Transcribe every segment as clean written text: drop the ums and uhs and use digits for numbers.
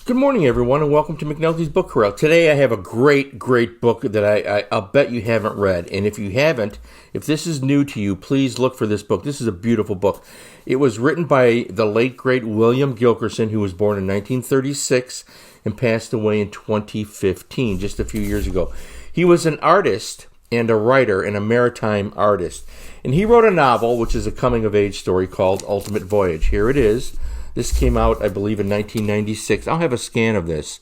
Good morning, everyone, and welcome to McNulty's Book Corral. Today I have a great book that I'll bet you haven't read. And if you haven't, if this is new to you, please look for this book. This is a beautiful book. It was written by the late, great William Gilkerson, who was born in 1936 and passed away in 2015, just a few years ago. He was an artist and a writer and a maritime artist. And he wrote a novel, which is a coming-of-age story called Ultimate Voyage. Here it is. This came out, I believe, in 1996. I'll have a scan of this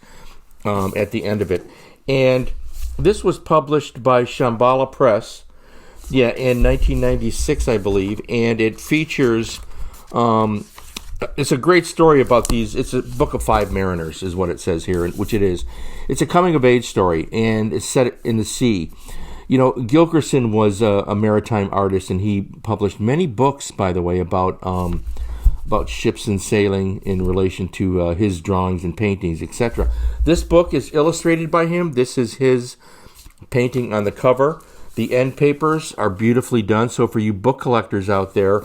at the end of it. And this was published by Shambhala Press, in 1996, I believe. And it features, it's a great story about these. It's a book of five mariners, is what it says here, which it is. It's a coming-of-age story, and it's set in the sea. You know, Gilkerson was a maritime artist, and he published many books, by the way, about ships and sailing in relation to his drawings and paintings, etc. This book is illustrated by him. This is his painting on the cover. The end papers are beautifully done. So for you book collectors out there,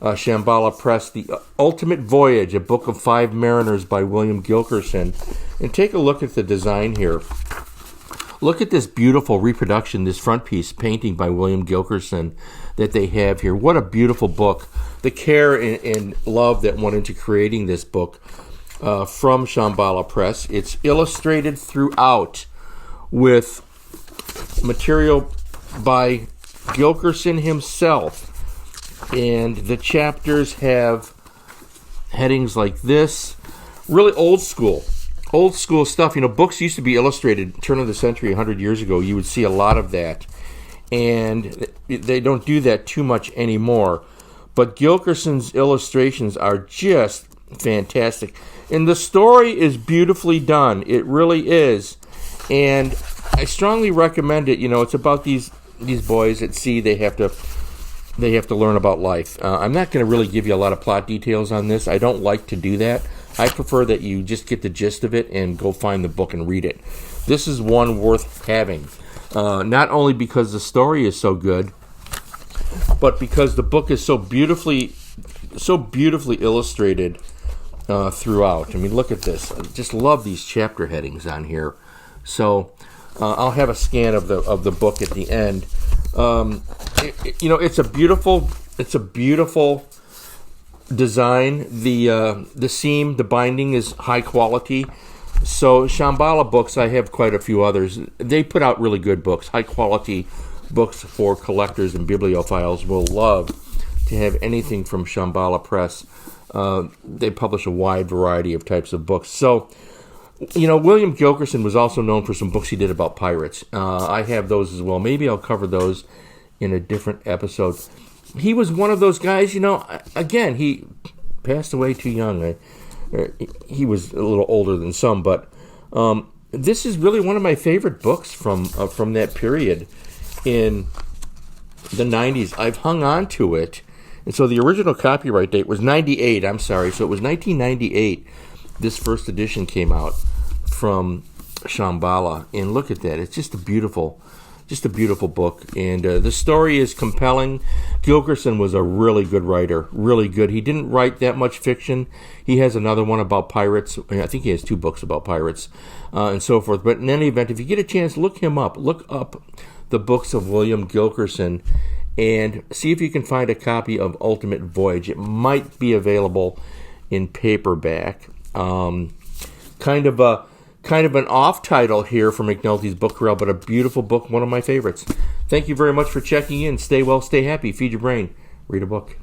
Shambhala Press, The Ultimate Voyage, a book of five mariners by William Gilkerson. And take a look at the design here. Look at this beautiful reproduction, this front piece painting by William Gilkerson that they have here. What a beautiful book. The care and love that went into creating this book from Shambhala Press. It's illustrated throughout with material by Gilkerson himself. And the chapters have headings like this. Really old school stuff. You know, books used to be illustrated turn of the century, 100 years ago. You would see a lot of that. And they don't do that too much anymore. But Gilkerson's illustrations are just fantastic. And the story is beautifully done. It really is. And I strongly recommend it. You know, it's about these boys at sea. They have to learn about life. I'm not going to really give you a lot of plot details on this. I don't like to do that. I prefer that you just get the gist of it and go find the book and read it. This is one worth having. Not only because the story is so good, but because the book is so beautifully illustrated throughout. I mean, look at this. I just love these chapter headings on here. So I'll have a scan of the book at the end. It's a beautiful design. The seam, the binding is high quality. So Shambhala Books, I have quite a few others. They put out really good books, high quality books for collectors and bibliophiles. Will love to have anything from Shambhala Press. They publish a wide variety of types of books. So, you know, William Gilkerson was also known for some books he did about pirates. I have those as well. Maybe I'll cover those in a different episode. He was one of those guys, you know, again, he passed away too young. He was a little older than some, but this is really one of my favorite books from that period in the 90s. I've hung on to it. And so the original copyright date was 98, I'm sorry. So it was 1998 this first edition came out from Shambhala. And look at that. It's just a beautiful book. And the story is compelling. Gilkerson was a really good writer, really good. He didn't write that much fiction. He has another one about pirates. I think he has two books about pirates and so forth. But in any event, if you get a chance, look him up. Look up the books of William Gilkerson and see if you can find a copy of Ultimate Voyage. It might be available in paperback. Kind of an off title here for McNulty's Book Corral, but a beautiful book, one of my favorites. Thank you very much for checking in. Stay well, stay happy, feed your brain, read a book.